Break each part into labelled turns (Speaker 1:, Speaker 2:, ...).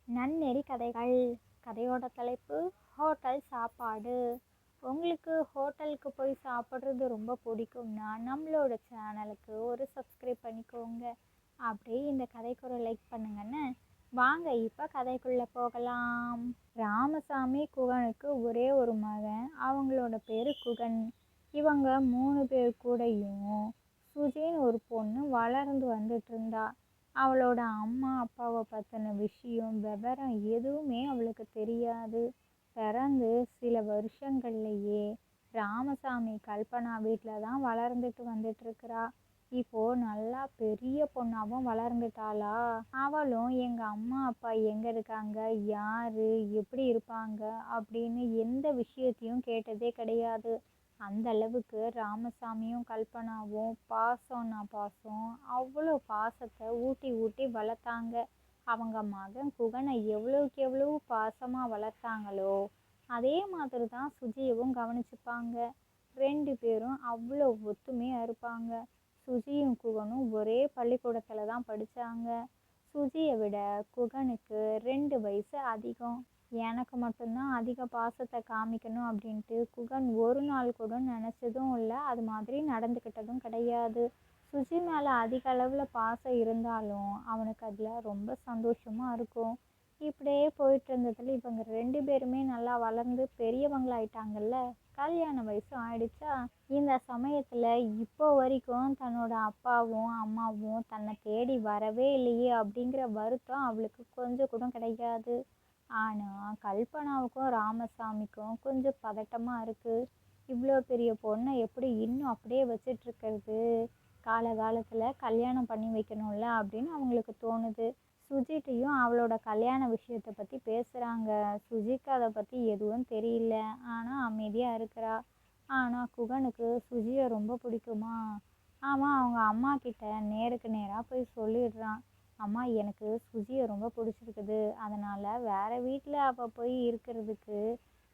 Speaker 1: நன்னெறி கதைகள். கதையோட தலைப்பு ஹோட்டல் சாப்பாடு. உங்களுக்கு ஹோட்டலுக்கு போய் சாப்பிட்றது ரொம்ப பிடிக்கும்னா நம்மளோட சேனலுக்கு ஒரு சப்ஸ்கிரைப் பண்ணிக்கோங்க. அப்படியே இந்த கதைக்கு ஒரு லைக் பண்ணுங்கன்னு. வாங்க இப்போ கதைக்குள்ளே போகலாம். ராமசாமி குகனுக்கு ஒரே ஒரு மகன். அவங்களோட பேர் குகன். இவங்க 3 பேர் கூடயும் சுஜின்னு ஒரு பொண்ணு வளர்ந்து வந்துட்டு இருந்தா. அவளோட அம்மா அப்பாவை பற்றின விஷயம் விவரம் எதுவுமே அவளுக்கு தெரியாது. பிறந்து சில வருஷங்கள்லையே ராமசாமி கல்பனா வீட்டில் தான் வளர்ந்துட்டு வந்துட்டுருக்கிறா. இப்போது நல்லா பெரிய பொண்ணாகவும் வளர்ந்துட்டாளா. அவளும் எங்கள் அம்மா அப்பா எங்கே இருக்காங்க, யார் எப்படி இருப்பாங்க அப்படின்னு எந்த விஷயத்தையும் கேட்டதே கிடையாது. அந்த அளவுக்கு ராமசாமியும் கல்பனாவும் பாசம்னா பாசம், அவ்வளோ பாசத்தை ஊட்டி ஊட்டி வளர்த்தாங்க. அவங்க மகன் குகனை எவ்வளோக்கு எவ்வளோ பாசமாக வளர்த்தாங்களோ அதே மாதிரி தான் சுஜியவும் கவனிச்சுப்பாங்க. 2 பேரும் அவ்வளோ ஒத்துமையாக இருப்பாங்க. சுஜியும் குகனும் ஒரே பள்ளிக்கூடத்தில் தான் படித்தாங்க. சுஜியை விட குகனுக்கு 2 வயசு அதிகம். எனக்கு மட்டும்தான் அதிக பாசத்தை காமிக்கணும் அப்படின்ட்டு குகன் ஒரு நாள் கூட நினச்சதும் இல்லை, அது மாதிரி நடந்துக்கிட்டதும் கிடையாது. சுஜி மேலே அதிக அளவில் பாசம் இருந்தாலும் அவனுக்கு அதில் ரொம்ப சந்தோஷமாக இருக்கும். இப்படியே போயிட்டு இருந்ததில் இவங்க 2 பேருமே நல்லா வளர்ந்து பெரியவங்களாயிட்டாங்கல்ல. கல்யாண வயசு ஆயிடுச்சா. இந்த சமயத்தில் இப்போ வரைக்கும் தன்னோட அப்பாவும் அம்மாவும் தன்னை தேடி வரவே இல்லையே அப்படிங்கிற வருத்தம் அவளுக்கு கொஞ்சம் கூட கிடையாது. ஆனால் கல்பனாவுக்கும் ராமசாமிக்கும் கொஞ்சம் பதட்டமாக இருக்குது. இவ்வளோ பெரிய பொண்ணை எப்படி இன்னும் அப்படியே வச்சிட்ருக்கிறது, காலகாலத்தில் கல்யாணம் பண்ணி வைக்கணும்ல அப்படின்னு அவங்களுக்கு தோணுது. சுஜிட்டையும் அவளோட கல்யாண விஷயத்தை பற்றி பேசுகிறாங்க. சுஜிக்கு அதை பற்றி எதுவும் தெரியல, ஆனால் அமைதியாக இருக்கிறா. ஆனால் குகனுக்கு சுஜியை ரொம்ப பிடிக்குமா. அவன் அவங்க அம்மா கிட்ட நேருக்கு நேராக போய் சொல்லிடுறான். அம்மா, எனக்கு சுஜியை ரொம்ப பிடிச்சிருக்குது, அதனால் வேறு வீட்டில் அவள் போய் இருக்கிறதுக்கு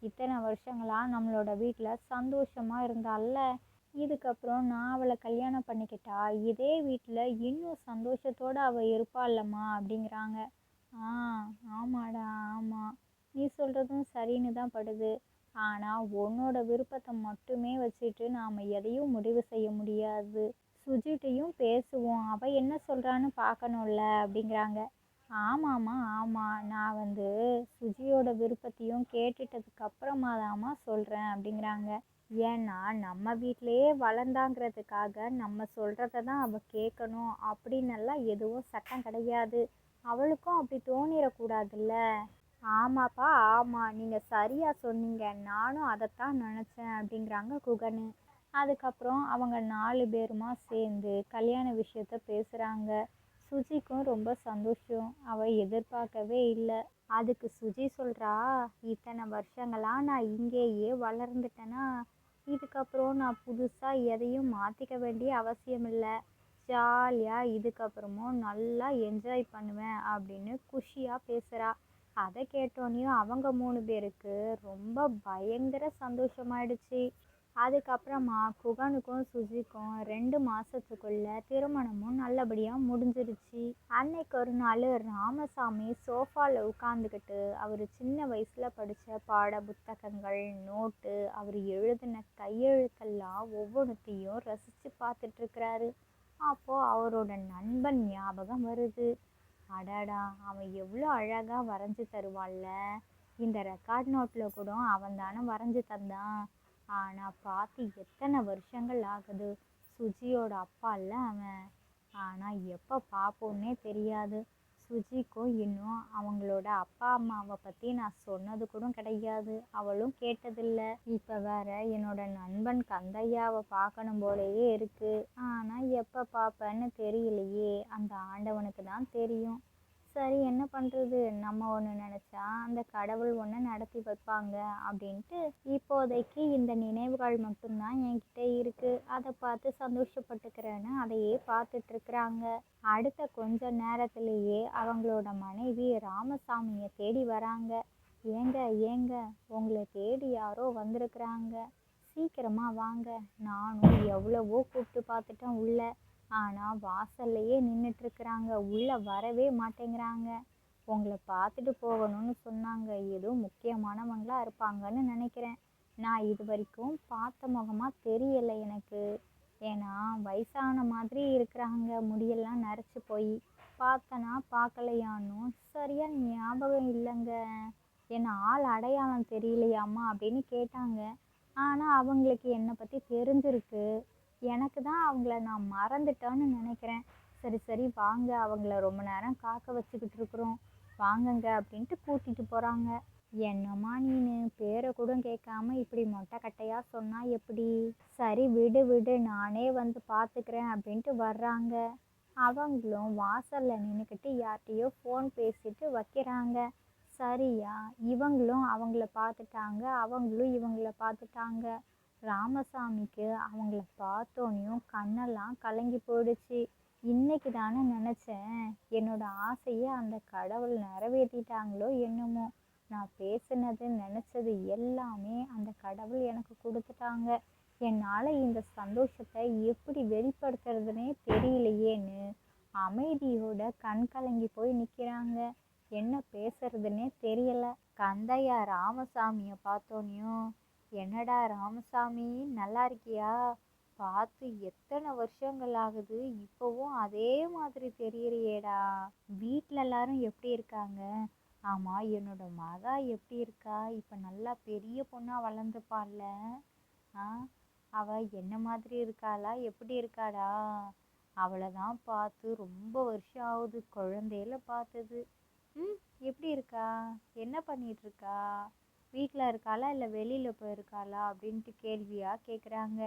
Speaker 1: இத்தனை வருஷங்களாக நம்மளோட வீட்டில் சந்தோஷமாக இருந்தால, இதுக்கப்புறம் நான் அவளை கல்யாணம் பண்ணிக்கிட்டா இதே வீட்டில் இன்னும் சந்தோஷத்தோடு அவள் இருப்பாள்லம்மா அப்படிங்கிறாங்க. ஆமாடா, ஆமாம், நீ சொல்கிறதும் சரின்னு தான் படுது. ஆனால் உன்னோட விருப்பத்தை மட்டுமே வச்சுட்டு நாம் எதையும் முடிவு செய்ய முடியாது. சுஜிட்டையும் பேசுவோம், அவள் என்ன சொல்கிறான்னு பார்க்கணும்ல அப்படிங்கிறாங்க. ஆமாம்மா, ஆமாம், நான் சுஜியோட விருப்பத்தையும் கேட்டுட்டதுக்கு அப்புறமா தாம்மா சொல்கிறேன் அப்படிங்கிறாங்க. ஏன்னா நம்ம வீட்டிலையே வளர்ந்தாங்கிறதுக்காக நம்ம சொல்கிறத தான் அவள் கேட்கணும் அப்படின்னெல்லாம் எதுவும் சட்டம் கிடையாது. அவளுக்கும் அப்படி தோணிடக்கூடாதுல்ல. ஆமாப்பா, ஆமாம், நீங்கள் சரியாக சொன்னீங்க, நானும் அதைத்தான் நினச்சேன் அப்படிங்கிறாங்க குகனு. அதுக்கப்புறம் அவங்க 4 பேருமா சேர்ந்து கல்யாண விஷயத்த பேசுகிறாங்க. சுஜிக்கும் ரொம்ப சந்தோஷம். அவள் எதிர்பார்க்கவே இல்லை. அதுக்கு சுஜி சொல்கிறா, இத்தனை வருஷங்களாக நான் இங்கேயே வளர்ந்துட்டேன்னா இதுக்கப்புறம் நான் புதுசாக எதையும் மாற்றிக்க வேண்டிய அவசியம் இல்லை. ஜாலியாக இதுக்கப்புறமும் நல்லா என்ஜாய் பண்ணுவேன் அப்படின்னு குஷியாக பேசுகிறா. அதை கேட்டோன்னையும் அவங்க 3 பேருக்கு ரொம்ப பயங்கர சந்தோஷமாயிடுச்சு. அதுக்கப்புறமா குகனுக்கும் சுஜிக்கும் 2 மாதத்துக்குள்ள திருமணமும் நல்லபடியாக முடிஞ்சிருச்சு. அன்னைக்கு ஒரு நாள் ராமசாமி சோஃபாவில் உட்காந்துக்கிட்டு அவர் சின்ன வயசில் படித்த பாட புத்தகங்கள், நோட்டு, அவர் எழுதின கையெழுத்தெல்லாம் ஒவ்வொன்றுத்தையும் ரசித்து பார்த்துட்ருக்கிறாரு. அப்போது அவரோட நண்பன் ஞாபகம் வருது. அடடா, அவன் எவ்வளோ அழகாக வரைஞ்சி தருவான்ல, இந்த ரெக்கார்ட் நோட்டில் கூட அவன் தானே வரைஞ்சி தந்தான். ஆனால் பார்த்து எத்தனை வருஷங்கள் ஆகுது. சுஜியோட அப்பா இல்லை அவன். ஆனால் எப்போ பார்ப்போன்னே தெரியாது. சுஜிக்கும் இன்னும் அவங்களோட அப்பா அம்மாவை பற்றி நான் சொன்னது கூட கிடையாது, அவளும் கேட்டதில்லை. இப்போ வேற என்னோட நண்பன் கந்தையாவை பார்க்கணும் போலேயே இருக்குது. ஆனால் எப்போ பார்ப்பேன்னு தெரியலையே, அந்த ஆண்டவனுக்கு தான் தெரியும். சரி, என்ன பண்ணுறது, நம்ம ஒன்று நினச்சா அந்த கடவுள் ஒன்று நடத்தி வைப்பாங்க அப்படின்ட்டு இப்போதைக்கு இந்த நினைவுகள் மட்டும்தான் என்கிட்ட இருக்குது. அதை பார்த்து சந்தோஷப்பட்டுக்கிறேன்னு அதையே பார்த்துட்ருக்குறாங்க. அடுத்த கொஞ்ச நேரத்திலேயே அவங்களோட மனைவி ராமசாமியை தேடி வராங்க. ஏங்க ஏங்க, உங்களை தேடி யாரோ வந்திருக்கிறாங்க, சீக்கிரமாக வாங்க. நானும் எவ்வளவோ கூப்பிட்டு பார்த்துட்டேன் உள்ள, ஆனால் வாசல்லையே நின்றுட்டுருக்குறாங்க, உள்ளே வரவே மாட்டேங்கிறாங்க. உங்களை பார்த்துட்டு போகணும்னு சொன்னாங்க. ஏதோ முக்கியமானவங்களா இருப்பாங்கன்னு நினைக்கிறேன். நான் இது வரைக்கும் பார்த்த முகமா தெரியலை எனக்கு. ஏன்னா வயசான மாதிரி இருக்கிறாங்க, முடியெல்லாம் நரைச்சி போய். பார்த்தனா பார்க்கலையான்னும் சரியா ஞாபகம் இல்லைங்க. என்ன ஆள் அடையாளம் தெரியலையாம்மா அப்படின்னு கேட்டாங்க. ஆனால் அவங்களுக்கு என்னை பற்றி தெரிஞ்சிருக்கு. எனக்கு தான் அவங்கள நான் மறந்துட்டேன்னு நினைக்கிறேன். சரி சரி வாங்க, அவங்கள ரொம்ப நேரம் காக்க வச்சுக்கிட்டு இருக்கிறோம், வாங்கங்க அப்படின்ட்டு கூட்டிகிட்டு போகிறாங்க. என்னம்மா நீனு பேரை கூட கேட்காம இப்படி மொட்டை கட்டையாக சொன்னால் எப்படி? சரி விடு விடு, நானே வந்து பார்த்துக்கிறேன் அப்படின்ட்டு வர்றாங்க. அவங்களும் வாசலில் நின்றுக்கிட்டு யார்கிட்டையோ ஃபோன் பேசிட்டு வைக்கிறாங்க. சரியா இவங்களும் அவங்கள பார்த்துட்டாங்க, அவங்களும் இவங்கள பார்த்துட்டாங்க. ராமசாமிக்கு அவங்கள பார்த்தோன்னையும் கண்ணெல்லாம் கலங்கி போயிடுச்சு. இன்னைக்கு தானே நினச்சேன், என்னோட ஆசையை அந்த கடவுள் நிறைவேற்றிட்டாங்களோ என்னமோ. நான் பேசுனது நினச்சது எல்லாமே அந்த கடவுள் எனக்கு கொடுத்துட்டாங்க. என்னால் இந்த சந்தோஷத்தை எப்படி வெளிப்படுத்துறதுனே தெரியலையேன்னு அமைதியோட கண் கலங்கி போய் நிற்கிறாங்க. என்ன பேசுறதுன்னே தெரியல. கந்தையா ராமசாமியை பார்த்தோன்னையும், என்னடா ராமசாமி நல்லா இருக்கியா? பார்த்து எத்தனை வருஷங்கள் ஆகுது, இப்போவும் அதே மாதிரி தெரியறியேடா. வீட்டில் எல்லாரும் எப்படி இருக்காங்க? ஆமாம், என்னோட மகா எப்படி இருக்கா? இப்போ நல்லா பெரிய பொண்ணாக வளர்ந்துப்பாள்ல. ஆ, அவள் என்ன மாதிரி இருக்காளா, எப்படி இருக்காடா? அவளை தான் பார்த்து ரொம்ப வருஷம் ஆகுது, குழந்தையில பார்த்தது. ம், எப்படி இருக்கா? என்ன பண்ணிட்டு இருக்கா? வீட்டில் இருக்காளா இல்லை வெளியில் போயிருக்காளா அப்படின்ட்டு கேள்வியாக கேட்குறாங்க.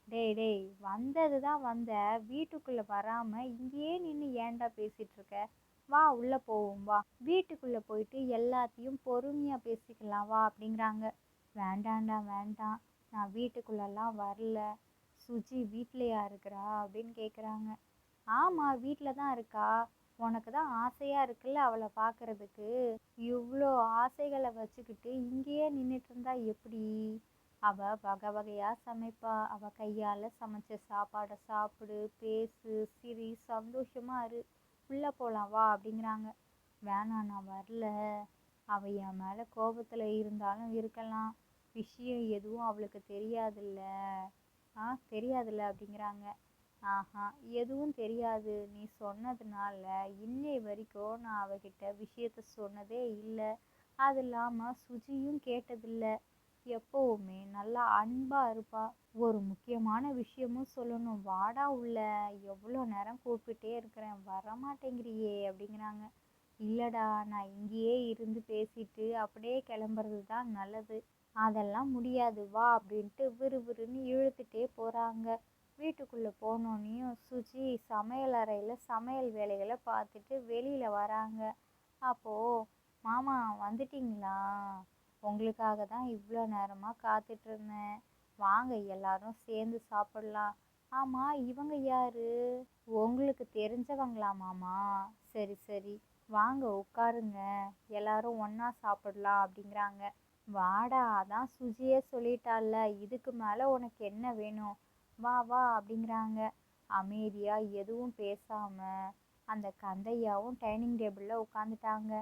Speaker 1: டேய் டேய், வந்தது தான் வந்த, வீட்டுக்குள்ளே வராமல் இங்கேயே நின்று ஏன்டா பேசிகிட்டு இருக்க? வா உள்ளே போவோம் வா, வீட்டுக்குள்ளே போயிட்டு எல்லாத்தையும் பொறுமையாக பேசிக்கலாம் வா அப்படிங்கிறாங்க. வேண்டாண்டா வேண்டாம், நான் வீட்டுக்குள்ளெல்லாம் வரல. சுஜி வீட்லையா இருக்கிறா அப்படின்னு கேட்குறாங்க. ஆமாம், வீட்டில் தான் இருக்கா. உனக்கு தான் ஆசையாக இருக்குல்ல அவளை பார்க்கறதுக்கு. இவ்வளோ ஆசைகளை வச்சுக்கிட்டு இங்கேயே நின்றுட்டு இருந்தா எப்படி? அவள் வகை வகையாக சமைப்பா. அவள் கையால் சமைச்ச சாப்பாடை சாப்பிடு, பேசு, சிரி, சந்தோஷமாக இரு. உள்ளே போகலாம் வா அப்படிங்கிறாங்க. வேணாம், நான் வரல. அவள் என் மேலே கோபத்தில் இருந்தாலும் இருக்கலாம். விஷயம் எதுவும் அவளுக்கு தெரியாதுல்ல. தெரியாதுல்ல அப்படிங்கிறாங்க. ஆஹா, எதுவும் தெரியாது. நீ சொன்னதுனால இன்னை வரைக்கும் நான் அவகிட்ட விஷயத்த சொன்னதே இல்லை. அது இல்லாமல் சுஜியும் கேட்டதில்லை. எப்போவுமே நல்லா அன்பாக இருப்பா. ஒரு முக்கியமான விஷயமும் சொல்லணும், வாடா உள்ள. எவ்வளோ நேரம் கூப்பிட்டே இருக்கிறேன், வரமாட்டேங்கிறியே அப்படிங்கிறாங்க. இல்லைடா, நான் இங்கேயே இருந்து பேசிட்டு அப்படியே கிளம்புறது தான் நல்லது. அதெல்லாம் முடியாது வா அப்படின்ட்டு விறுவிறுன்னு இழுத்துட்டே போகிறாங்க. வீட்டுக்குள்ளே போனோன்னையும் சுஜி சமையல் அறையில் சமையல் வேலைகளை பார்த்துட்டு வெளியில் வராங்க. அப்போது, மாமா வந்துட்டிங்களா? உங்களுக்காக தான் இவ்வளோ நேரமாக காத்துட்ருந்தேன். வாங்க எல்லாரும் சேர்ந்து சாப்பிட்லாம். ஆமாம், இவங்க யாரு? உங்களுக்கு தெரிஞ்சவங்களா மாமா? சரி சரி, வாங்க உட்காருங்க, எல்லாரும் ஒன்றா சாப்பிடலாம் அப்படிங்கிறாங்க. வாடா, அதான் சுஜியே சொல்லிட்டால, இதுக்கு மேலே உனக்கு என்ன வேணும்? வா வா அப்படிங்கிறாங்க. அமைதியாக எதுவும் பேசாமல் அந்த கந்தையாவும் டைனிங் டேபிளில் உட்காந்துட்டாங்க.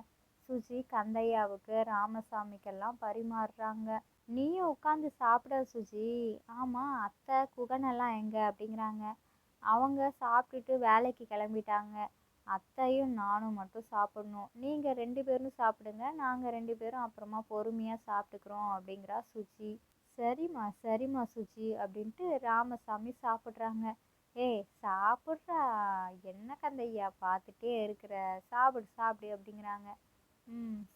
Speaker 1: சுஜி கந்தையாவுக்கு ராமசாமிக்கெல்லாம் பரிமாறுறாங்க. நீயும் உட்காந்து சாப்பிட சுஜி. ஆமாம், அத்தை குகனெல்லாம் எங்கே அப்படிங்கிறாங்க. அவங்க சாப்பிட்டுட்டு வேலைக்கு கிளம்பிட்டாங்க. அத்தையும் நானும் மட்டும் சாப்பிடணும். நீங்கள் 2 பேரும் சாப்பிடுங்க, நாங்கள் 2 பேரும் அப்புறமா பொறுமையாக சாப்பிட்டுக்கிறோம் அப்படிங்கிறா சுஜி. சரிம்மா சரிம்மா சுஜி அப்படின்ட்டு ராமசாமி சாப்பிட்றாங்க. ஏய் சாப்பிட்றா, என்ன கந்தையா பார்த்துட்டே இருக்கிற, சாப்பிடு சாப்பிடு அப்படிங்கிறாங்க.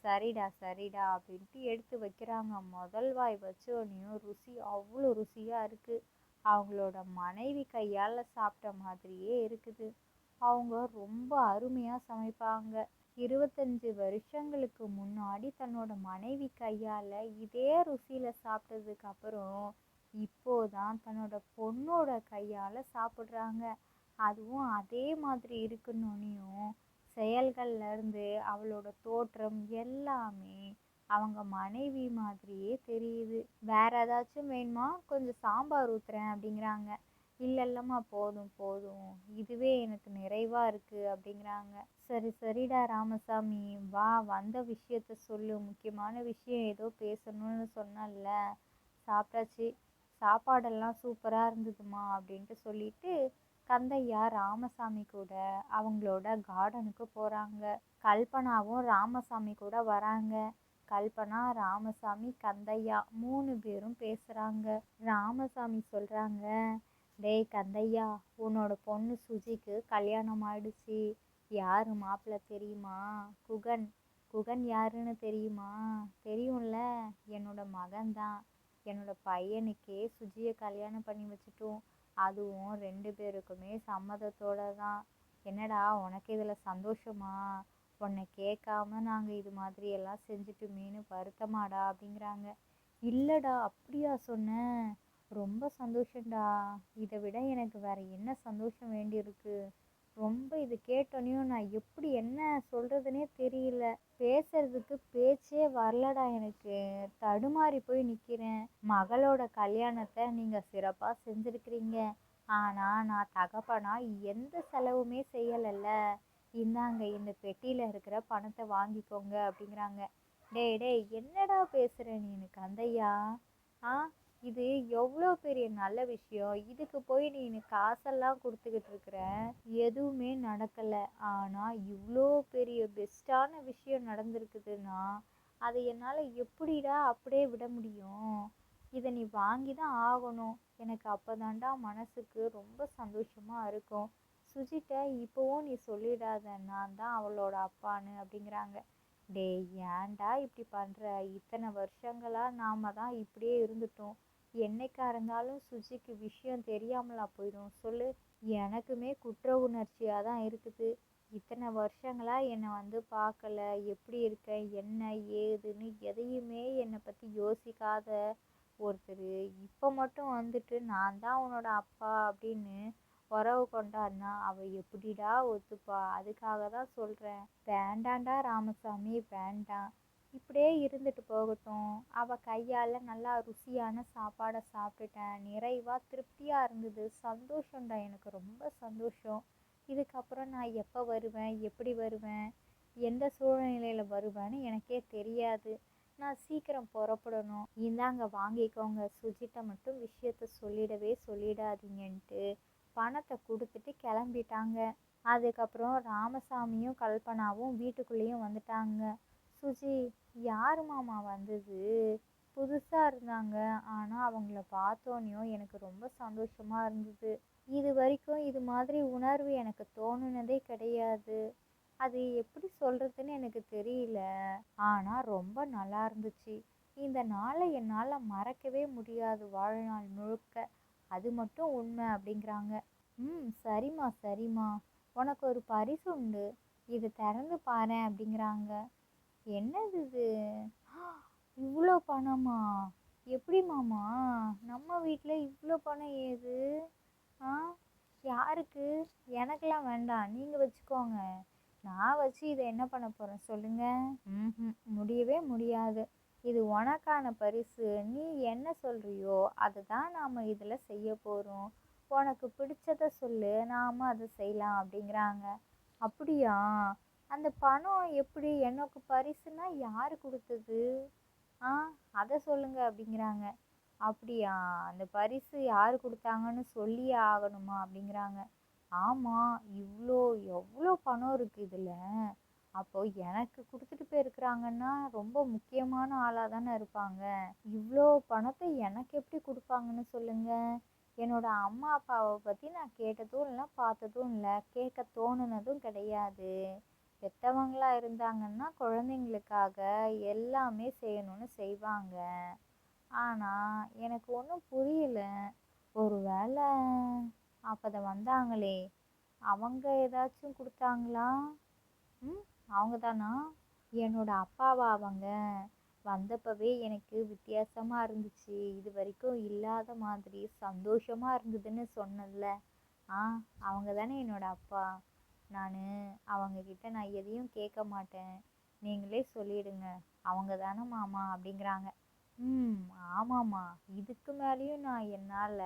Speaker 1: சரிடா சரிடா அப்படின்ட்டு எடுத்து வைக்கிறாங்க. முதல் வாய் வச்சோடனையும் ருசி அவ்வளோ ருசியாக இருக்குது. அவங்களோட மனைவி கையால் சாப்பிட்ட மாதிரியே இருக்குது. அவங்க ரொம்ப அருமையாக சமைப்பாங்க. 25 வருஷங்களுக்கு முன்னாடி தன்னோட மனைவி கையால் இதே ருசியில் சாப்பிட்டதுக்கு அப்புறம் இப்போதான் தன்னோட பொண்ணோட கையால் சாப்பிட்றாங்க. அதுவும் அதே மாதிரி இருக்கணுன்னையும் செயல்கள்லேருந்து அவளோட தோற்றம் எல்லாமே அவங்க மனைவி மாதிரியே தெரியுது. வேற ஏதாச்சும் வேணுமா? கொஞ்சம் சாம்பார் ஊற்றுறேன் அப்படிங்கிறாங்க. இல்லை இல்லைம்மா, போதும் போதும், இதுவே எனக்கு நிறைவா இருக்கு அப்படிங்கிறாங்க. சரி சரிடா ராமசாமி, வா வந்த விஷயத்த சொல்லு, முக்கியமான விஷயம் ஏதோ பேசணும்னு சொன்னல. சாப்பிட்டாச்சு, சாப்பாடெல்லாம் சூப்பராக இருந்ததுமா அப்படின்ட்டு சொல்லிட்டு கந்தையா ராமசாமி கூட அவங்களோட கார்டனுக்கு போகிறாங்க. கல்பனாவும் ராமசாமி கூட வராங்க. கல்பனா, ராமசாமி, கந்தையா 3 பேரும் பேசுகிறாங்க. ராமசாமி சொல்கிறாங்க, டேய் கந்தையா, உன்னோட பொண்ணு சுஜிக்கு கல்யாணம் ஆயிடுச்சு. யாரு மாப்பிள்ளை தெரியுமா? குகன். குகன் யாருன்னு தெரியுமா? தெரியும்ல, என்னோட மகன்தான். என்னோட பையனுக்கே சுஜியை கல்யாணம் பண்ணி வச்சுட்டோம். அதுவும் 2 பேருக்குமே சம்மதத்தோட தான். என்னடா உனக்கு இதில் சந்தோஷமா? உன்னை கேட்காம நாங்கள் இது மாதிரி எல்லாம் செஞ்சுட்டுமேனு வருத்தமாடா அப்படிங்கிறாங்க. இல்லைடா, அப்படியா சொன்னேன்? ரொம்ப சந்தோஷம்டா. இதை விட எனக்கு வேற என்ன சந்தோஷம் வேண்டியிருக்கு? ரொம்ப இது கேட்டோனையும் நான் எப்படி என்ன சொல்றதுனே தெரியல. பேசுறதுக்கு பேச்சே வரலடா, எனக்கு தடுமாறி போய் நிக்கிறேன். மகளோட கல்யாணத்தை நீங்க சிறப்பா செஞ்சிருக்கிறீங்க. ஆனா நான் தகப்பனா எந்த செலவுமே செய்யலைல்ல. இந்தாங்க, இந்த பெட்டியில இருக்கிற பணத்தை வாங்கிக்கோங்க அப்படிங்கிறாங்க. டேய் டேய், என்னடா பேசுற நீ கந்தையா? ஆ, இது எவ்வளோ பெரிய நல்ல விஷயம். இதுக்கு போய் நீ காசெல்லாம் கொடுத்துக்கிட்டு இருக்கிற. எதுவுமே நடக்கலை, ஆனால் இவ்வளோ பெரிய பெஸ்ட்டான விஷயம் நடந்திருக்குதுன்னா அதை என்னால் எப்படிடா அப்படியே விட முடியும்? இதை நீ வாங்கி தான் ஆகணும். எனக்கு அப்போதாண்டா மனசுக்கு ரொம்ப சந்தோஷமாக இருக்கும். சுஜிட்ட இப்போவும் நீ சொல்லிடாத நான் தான் அவளோட அப்பான்னு அப்படிங்கிறாங்க. டேய், ஏன்டா இப்படி பண்ணுற? இத்தனை வருஷங்களாக நாம தான் இப்படியே இருந்துட்டோம். என்னைக்கா இருந்தாலும் சுஜிக்கு விஷயம் தெரியாமலா போயிடும் சொல்லு? எனக்குமே குற்ற உணர்ச்சியாக தான் இருக்குது. இத்தனை வருஷங்களாக என்னை பார்க்கல, எப்படி இருக்கேன் என்ன ஏதுன்னு எதையுமே என்னை பற்றி யோசிக்காத ஒருத்தர் இப்போ மட்டும் வந்துட்டு நான் தான் உன்னோட அப்பா அப்படின்னு உறவு கொண்டாடினா அவள் எப்படிடா ஒத்துப்பா? அதுக்காக தான் சொல்கிறேன். வேண்டாண்டா ராமசாமி, வேண்டாம். இப்படியே இருந்துட்டு போகட்டும். அவள் கையால் நல்லா ருசியான சாப்பாடை சாப்பிட்டுட்டேன். நிறைவாக திருப்தியாக இருந்தது. சந்தோஷம்டா, எனக்கு ரொம்ப சந்தோஷம். இதுக்கப்புறம் நான் எப்போ வருவேன், எப்படி வருவேன், எந்த சூழ்நிலையில் வருவேன்னு எனக்கே தெரியாது. நான் சீக்கிரம் புறப்படணும். இந்தாங்க வாங்கிக்கோங்க. சுஜிட்ட மட்டும் விஷயத்த சொல்லிடாதீங்கன்ட்டு பணத்தை கொடுத்துட்டு கிளம்பிட்டாங்க. அதுக்கப்புறம் ராமசாமியும் கல்பனாவும் வீட்டுக்குள்ளேயும் வந்துட்டாங்க. சுஜி, யார் மாமா வந்தது? புதுசாக இருந்தாங்க, ஆனால் அவங்கள பார்த்தோன்னையும் எனக்கு ரொம்ப சந்தோஷமாக இருந்தது. இது வரைக்கும் இது மாதிரி உணர்வு எனக்கு தோணுனதே கிடையாது. அது எப்படி சொல்கிறதுன்னு எனக்கு தெரியல. ஆனால் ரொம்ப நல்லா இருந்துச்சு. இந்த நாளை என்னால் மறக்கவே முடியாது வாழ்நாள் முழுக்க. அது மட்டும் உண்மை அப்படிங்கிறாங்க. சரிம்மா சரிம்மா, உனக்கு ஒரு பரிசு உண்டு. இது திறந்து பாரு அப்படிங்கிறாங்க. என்னது இது? இவ்வளோ பணமா? எப்படி மாமா? நம்ம வீட்டில் இவ்வளோ பணம் ஏது? ஆ, யாருக்கு? எனக்கெல்லாம் வேண்டாம், நீங்கள் வச்சுக்கோங்க. நான் வச்சு இதை என்ன பண்ண போகிறேன் சொல்லுங்க? முடியவே முடியாது. இது உனக்கான பரிசு. நீ என்ன சொல்றியோ அதை தான் நாம் இதில் செய்ய போகிறோம். உனக்கு பிடிச்சத சொல்லு, நாம் அதை செய்யலாம் அப்படிங்கிறாங்க. அப்படியா? அந்த பணம் எப்படி எனக்கு பரிசுனா யார் கொடுத்தது? ஆ, அதை சொல்லுங்க அப்படிங்கிறாங்க. அப்படியா? அந்த பரிசு யார் கொடுத்தாங்கன்னு சொல்லியே ஆகணுமா அப்படிங்கிறாங்க. ஆமாம், எவ்வளோ பணம் இருக்குது இதில். அப்போ எனக்கு கொடுத்துட்டு போயிருக்கிறாங்கன்னா ரொம்ப முக்கியமான ஆளாக தானே இருப்பாங்க. இவ்வளோ பணத்தை எனக்கு எப்படி கொடுப்பாங்கன்னு சொல்லுங்க? என்னோட அம்மா அப்பாவை பற்றி நான் கேட்டதும் இல்லை, பார்த்ததும் இல்லை, கேட்க தோணுனதும் கிடையாது. பெற்றவங்களா இருந்தாங்கன்னா குழந்தைங்களுக்காக எல்லாமே செய்யணும்னு செய்வாங்க. ஆனால் எனக்கு ஒன்றும் புரியல. ஒரு வேளை அப்போ வந்தாங்களே அவங்க ஏதாச்சும் கொடுத்தாங்களா? அவங்க தானா? என்னோட அப்பாவா அவங்க? வந்தப்பவே எனக்கு வித்தியாசமாக இருந்துச்சு. இது வரைக்கும் இல்லாத மாதிரி சந்தோஷமாக இருந்ததுன்னு சொன்னல. அவங்க தானே என்னோட அப்பா. நான் அவங்கக்கிட்ட நான் எதையும் கேட்க மாட்டேன். நீங்களே சொல்லிடுங்க, அவங்க தானே மாமா அப்படிங்கிறாங்க. ஆமாம்மா, இதுக்கு மேலேயும் நான் என்னால்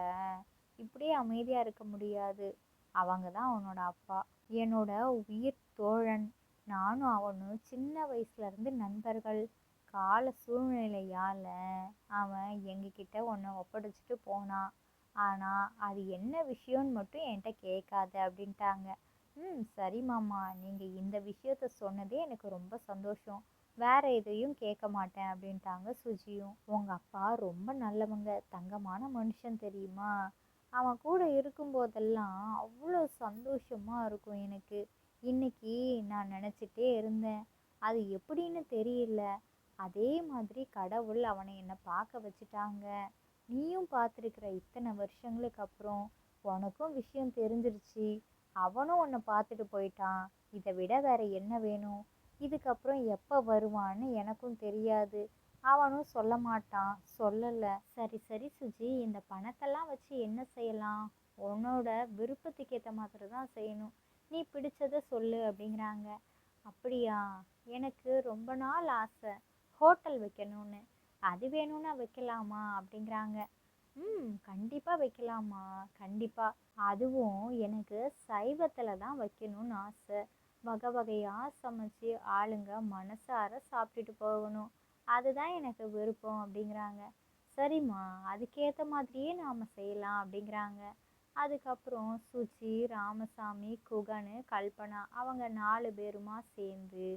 Speaker 1: இப்படியே அமைதியாக இருக்க முடியாது. அவங்க தான் அவனோட அப்பா, என்னோட உயிர் தோழன். நானும் அவனும் சின்ன வயசுலேருந்து நண்பர்கள். கால சூழ்நிலையால் அவன் எங்ககிட்ட உன்னை ஒப்படைச்சிட்டு போனான். ஆனால் அது என்ன விஷயம்னு மட்டும் என்கிட்ட கேட்காத அப்படின்ட்டாங்க. சரி மாமா, நீங்கள் இந்த விஷயத்த சொன்னதே எனக்கு ரொம்ப சந்தோஷம். வேற எதையும் கேட்க மாட்டேன் அப்படின்ட்டாங்க சுஜியும். உங்கள் அப்பா ரொம்ப நல்லவங்க, தங்கமான மனுஷன் தெரியுமா. அவன் கூட இருக்கும்போதெல்லாம் அவ்வளோ சந்தோஷமா இருக்கும் எனக்கு. இன்னைக்கு நான் நினச்சிட்டே இருந்தேன், அது எப்படின்னு தெரியல. அதே மாதிரி கடவுள் அவனை என்னை பார்க்க வச்சுட்டாங்க. நீயும் பார்த்துருக்குற இத்தனை வருஷங்களுக்கு அப்புறம் உனக்கும் விஷயம் தெரிஞ்சிருச்சு. அவனும் உன்னை பார்த்துட்டு போயிட்டான். இதை விட வேற என்ன வேணும்? இதுக்கப்புறம் எப்போ வருவான்னு எனக்கும் தெரியாது. அவனும் சொல்ல மாட்டான், சொல்லலை. சரி சரி சுஜி, இந்த பணத்தெல்லாம் வச்சு என்ன செய்யலாம்? உன்னோட விருப்பத்துக்கு ஏற்ற மாதிரி தான் செய்யணும். நீ பிடிச்சதை சொல்லு அப்படிங்கிறாங்க. அப்படியா, எனக்கு ரொம்ப நாள் ஆசை ஹோட்டல் வைக்கணும்னு. அது வேணும்னா வைக்கலாமா அப்படிங்கிறாங்க. கண்டிப்பாக வைக்கலாமா, கண்டிப்பாக. அதுவும் எனக்கு சைவத்தில் தான் வைக்கணும்னு ஆசை. வகை வகையாக சமைச்சு ஆளுங்க மனசார சாப்பிட்டுட்டு போகணும். அதுதான் எனக்கு விருப்பம் அப்படிங்கிறாங்க. சரிம்மா, அதுக்கேற்ற மாதிரியே நாம் செய்யலாம் அப்படிங்கிறாங்க. அதுக்கப்புறம் சுஜி, ராமசாமி, குகனு, கல்பனா அவங்க 4 பேருமா சேர்ந்து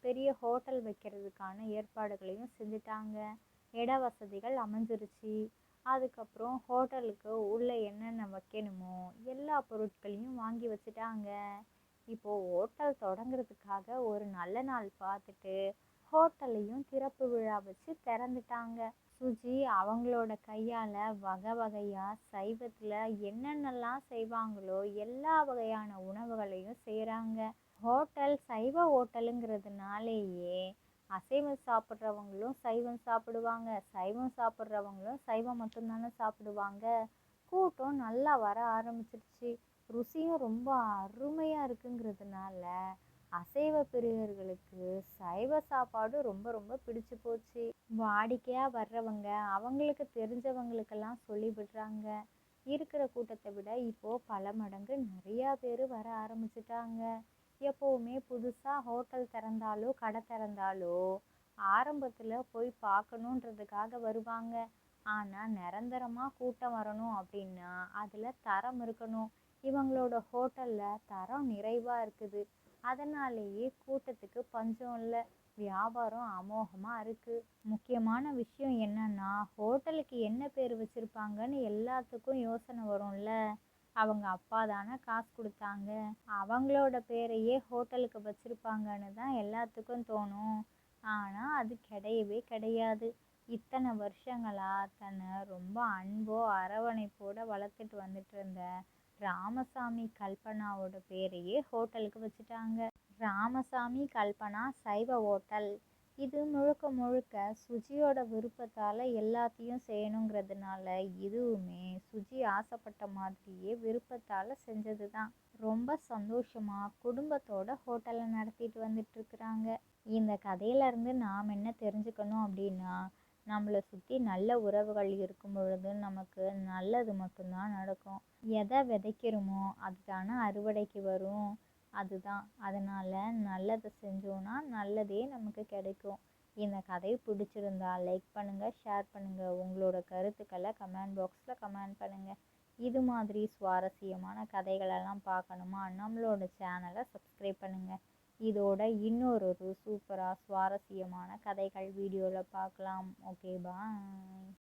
Speaker 1: பெரிய ஹோட்டல் வைக்கிறதுக்கான ஏற்பாடுகளையும் செஞ்சுட்டாங்க. இட வசதிகள் அமைஞ்சிருச்சு. அதுக்கப்புறம் ஹோட்டலுக்கு உள்ளே என்னென்ன வைக்கணுமோ எல்லா பொருட்களையும் வாங்கி வச்சுட்டாங்க. இப்போது ஹோட்டல் தொடங்குறதுக்காக ஒரு நல்ல நாள் பார்த்துட்டு ஹோட்டலையும் திறப்பு விழா வச்சு திறந்துட்டாங்க. சுஜி அவங்களோட கையால் வகை வகையாக சைவத்தில் என்னென்னலாம் செய்வாங்களோ எல்லா வகையான உணவுகளையும் செய்கிறாங்க. ஹோட்டல் சைவ ஹோட்டலுங்கிறதுனாலேயே அசைவம் சாப்பிட்றவங்களும் சைவம் சாப்பிடுவாங்க, சைவம் சாப்பிட்றவங்களும் சைவம் மட்டும்தானே சாப்பிடுவாங்க. கூட்டம் நல்லா வர ஆரம்பிச்சிருச்சு. ருசியும் ரொம்ப அருமையாக இருக்குங்கிறதுனால அசைவ பிரியர்களுக்கு சைவ சாப்பாடு ரொம்ப ரொம்ப பிடிச்சு போச்சு. வாடிக்கையாக வர்றவங்க அவங்களுக்கு தெரிஞ்சவங்களுக்கெல்லாம் சொல்லி விடுறாங்க. இருக்கிற கூட்டத்தை விட இப்போது பல மடங்கு நிறையா பேர் வர ஆரம்பிச்சிட்டாங்க. எப்போவுமே புதுசாக ஹோட்டல் திறந்தாலோ கடை திறந்தாலோ ஆரம்பத்தில் போய் பார்க்கணுன்றதுக்காக வருவாங்க. ஆனால் நிரந்தரமாக கூட்டம் வரணும் அப்படின்னா அதில் தரம் இருக்கணும். இவங்களோட ஹோட்டலில் தரம் நிறைவாக இருக்குது. அதனாலேயே கூட்டத்துக்கு பஞ்சம் இல்லை. வியாபாரம் அமோகமாக இருக்குது. முக்கியமான விஷயம் என்னன்னா, ஹோட்டலுக்கு என்ன பேர் வச்சுருப்பாங்கன்னு எல்லாத்துக்கும் யோசனை வரும்ல. அவங்க அப்பா தானே காசு கொடுத்தாங்க, அவங்களோட பேரையே ஹோட்டலுக்கு வச்சுருப்பாங்கன்னு தான் எல்லாத்துக்கும் தோணும். ஆனால் அது கிடையவே கிடையாது. இத்தனை வருஷங்களாக தன்னை ரொம்ப அன்போ அரவணைப்போடு வளர்த்துட்டு வந்துட்டு இருந்த ராமசாமி, கல்பனாவோட பேரையே ஹோட்டலுக்கு வச்சுட்டாங்க. ராமசாமி கல்பனா சைவ ஹோட்டல். இது முழுக்க முழுக்க சுஜியோட விருப்பத்தால் எல்லாத்தையும் செய்யணுங்கிறதுனால இதுவுமே சுஜி ஆசைப்பட்ட மாதிரியே விருப்பத்தால் செஞ்சது தான். ரொம்ப சந்தோஷமாக குடும்பத்தோட ஹோட்டலை நடத்திட்டு வந்துட்டுருக்குறாங்க. இந்த கதையிலேருந்து நாம் என்ன தெரிஞ்சுக்கணும் அப்படின்னா, நம்மளை சுற்றி நல்ல உறவுகள் இருக்கும் பொழுது நமக்கு நல்லது மட்டும்தான் நடக்கும். எதை விதைக்கிறோமோ அதுதானே அறுவடைக்கு வரும். அதுதான். அதனால் நல்லதை செஞ்சோன்னா நல்லதே நமக்கு கிடைக்கும். இந்த கதை பிடிச்சிருந்தா லைக் பண்ணுங்கள், ஷேர் பண்ணுங்கள். உங்களோட கருத்துக்களை கமெண்ட் பாக்ஸில் கமெண்ட் பண்ணுங்கள். இது மாதிரி சுவாரஸ்யமான கதைகளெல்லாம் பார்க்கணுமா, நம்மளோட சேனலை சப்ஸ்கிரைப் பண்ணுங்கள். இதோட இன்னொரு சூப்பராக சுவாரஸ்யமான கதைகள் வீடியோவில் பார்க்கலாம். ஓகே, பாய்.